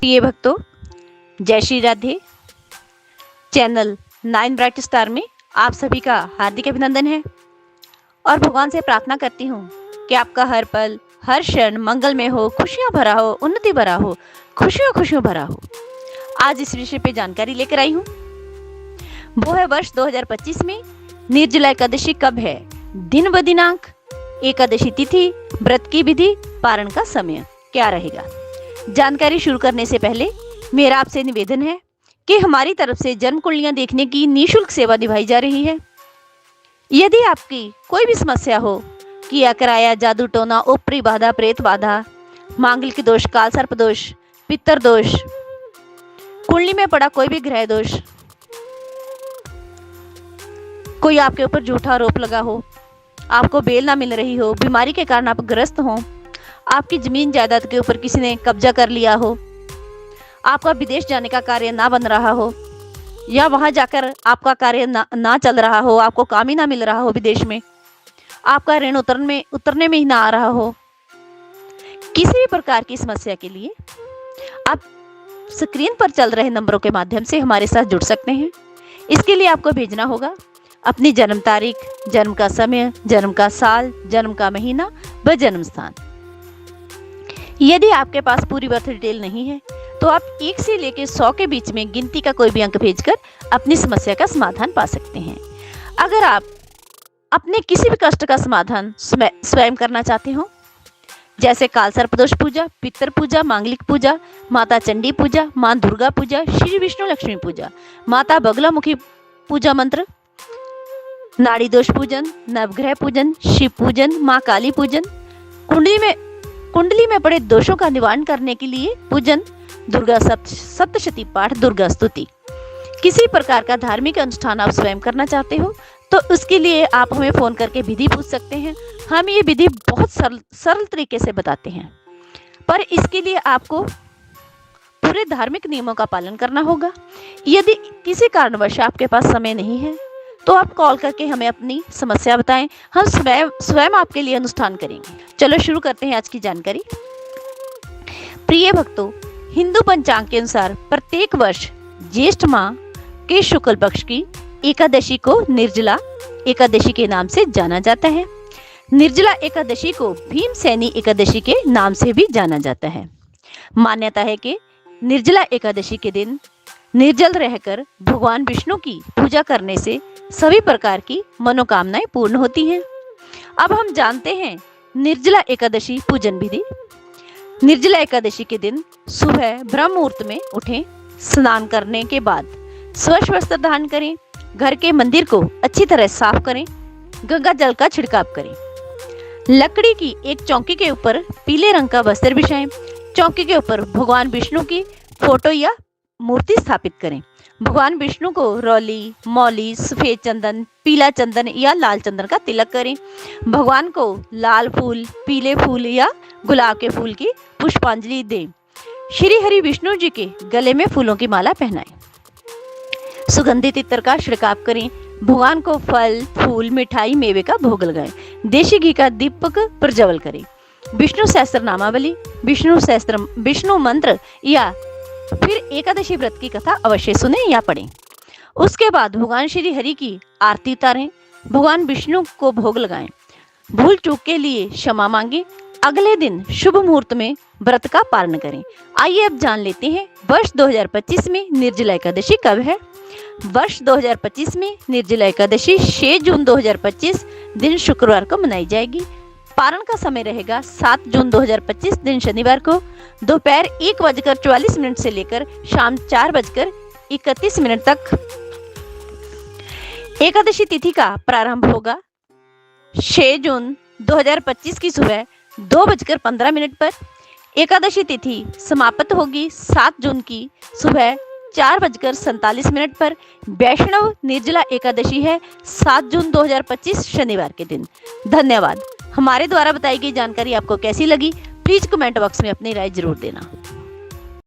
प्रिय भक्तों, जय Shri Radhe. Channel 9 bright star में आप सभी का हार्दिक अभिनंदन है और भगवान से प्रार्थना करती हूँ कि आपका हर पल हर क्षण मंगलमय हो, खुशियाँ भरा हो, उन्नति भरा हो, खुशियों भरा हो। आज इस विषय पे जानकारी लेकर आई हूँ। वो है वर्ष 2025 में निर्जला एकादशी कब है, दिन व दिनांक, एकादशी तिथि, व्रत की विधि, पारण का समय क्या रहेगा। जानकारी शुरू करने से पहले मेरा आपसे निवेदन है कि हमारी तरफ से जन्म कुंडलियां देखने की निःशुल्क सेवा निभाई जा रही है। यदि आपकी कोई भी समस्या हो, किया कराया, जादू टोना, ऊपरी बाधा, प्रेत बाधा, मांगलिक दोष, काल सर्प दोष, पितर दोष, कुंडली में पड़ा कोई भी ग्रह दोष, कोई आपके ऊपर झूठा आरोप लगा हो, आपको बेल ना मिल रही हो, बीमारी के कारण आप ग्रस्त हो, आपकी जमीन जायदाद के ऊपर किसी ने कब्जा कर लिया हो, आपका विदेश जाने का कार्य ना बन रहा हो, या वहां जाकर आपका कार्य ना चल रहा हो, आपको काम ही ना मिल रहा हो, विदेश में आपका ऋण उतरने में ही ना आ रहा हो, किसी भी प्रकार की समस्या के लिए आप स्क्रीन पर चल रहे नंबरों के माध्यम से हमारे साथ जुड़ सकते हैं। इसके लिए आपको भेजना होगा अपनी जन्म तारीख, जन्म का समय, जन्म का साल, जन्म का महीना व जन्म स्थान। यदि आपके पास पूरी बर्थ डिटेल नहीं है तो आप 1 से लेकर 100 के बीच में गिनती का कोई भी अंक भेजकर अपनी समस्या का समाधान पा सकते हैं। अगर आप अपने किसी भी कष्ट का समाधान स्वयं करना चाहते हो, जैसे काल सर्पदोष पूजा, पितर पूजा, मांगलिक पूजा, माता चंडी पूजा, मां दुर्गा पूजा, श्री विष्णु लक्ष्मी पूजा, माता बगलामुखी पूजा मंत्र, नाड़ी दोष पूजन, नवग्रह पूजन, शिव पूजन, मां काली पूजन, कुंडली में पड़े दोषों का निवारण करने के लिए पूजन, दुर्गा सप्तशती पाठ, दुर्गा स्तुति, किसी प्रकार का धार्मिक अनुष्ठान आप स्वयं करना चाहते हो तो उसके लिए आप हमें फोन करके विधि पूछ सकते हैं। हम ये विधि बहुत सरल तरीके से बताते हैं, पर इसके लिए आपको पूरे धार्मिक नियमों का पालन करना होगा। यदि किसी कारणवश आपके पास समय नहीं है तो आप कॉल करके हमें अपनी समस्या बताएं, हम स्वयं आपके लिए अनुष्ठान करेंगे। चलो शुरू करते हैं आज की जानकारी। प्रिय भक्तों, हिंदू पंचांग के अनुसार प्रत्येक वर्ष ज्येष्ठ माह के शुक्ल पक्ष की एकादशी को निर्जला एकादशी के नाम से जाना जाता है। निर्जला एकादशी को भीमसेनी एकादशी के नाम से भी जाना जाता है। मान्यता है कि निर्जला एकादशी के दिन निर्जल रहकर भगवान विष्णु की पूजा करने से सभी प्रकार की मनोकामनाएं पूर्ण होती हैं। अब हम जानते हैं निर्जला एकादशी पूजन विधि। निर्जला एकादशी के दिन सुबह ब्रह्म मुहूर्त में उठें, स्नान करने के बाद स्वच्छ वस्त्र धारण करें, घर के मंदिर को अच्छी तरह साफ करें, गंगा जल का छिड़काव करें, लकड़ी की एक चौकी के ऊपर पीले रंग का वस्त्र बिछाएं, चौकी के ऊपर भगवान विष्णु की फोटो या मूर्ति स्थापित करें। भगवान विष्णु को रौली, मौली, सफेद चंदन, पीला चंदन या लाल चंदन का तिलक करें। भगवान को लाल फूल, पीले फूल या गुलाब के फूल की पुष्पांजलि दें। श्री हरि विष्णु जी के गले में फूलों की माला पहनाएं। सुगंधित इत्र का छिड़काव करें। भगवान को फल, फूल, मिठाई, मेवे का भोग लगाएं। देशी घी का दीपक प्रज्वल करें। विष्णु सहस्त्र नामावली, विष्णु मंत्र या फिर एकादशी व्रत की कथा अवश्य सुने या पढ़ें। उसके बाद भगवान श्री हरि की आरती उतारें, भगवान विष्णु को भोग लगाएं, भूल चूक के लिए क्षमा मांगे। अगले दिन शुभ मुहूर्त में व्रत का पारण करें। आइए अब जान लेते हैं वर्ष 2025 में निर्जला एकादशी कब है। वर्ष 2025 में निर्जला एकादशी 6 जून 2025 दिन शुक्रवार को मनाई जाएगी। पारण का समय रहेगा 7 जून 2025 दिन शनिवार को दोपहर 1:44 से लेकर शाम 4:31 तक। एकादशी तिथि का प्रारंभ होगा 6 जून 2025 की सुबह 2:15 पर। एकादशी तिथि समाप्त होगी 7 जून की सुबह 4:47 पर। वैष्णव निर्जला एकादशी है 7 जून 2025 शनिवार के दिन। धन्यवाद। हमारे द्वारा बताई गई जानकारी आपको कैसी लगी, प्लीज कमेंट बॉक्स में अपनी राय जरूर देना।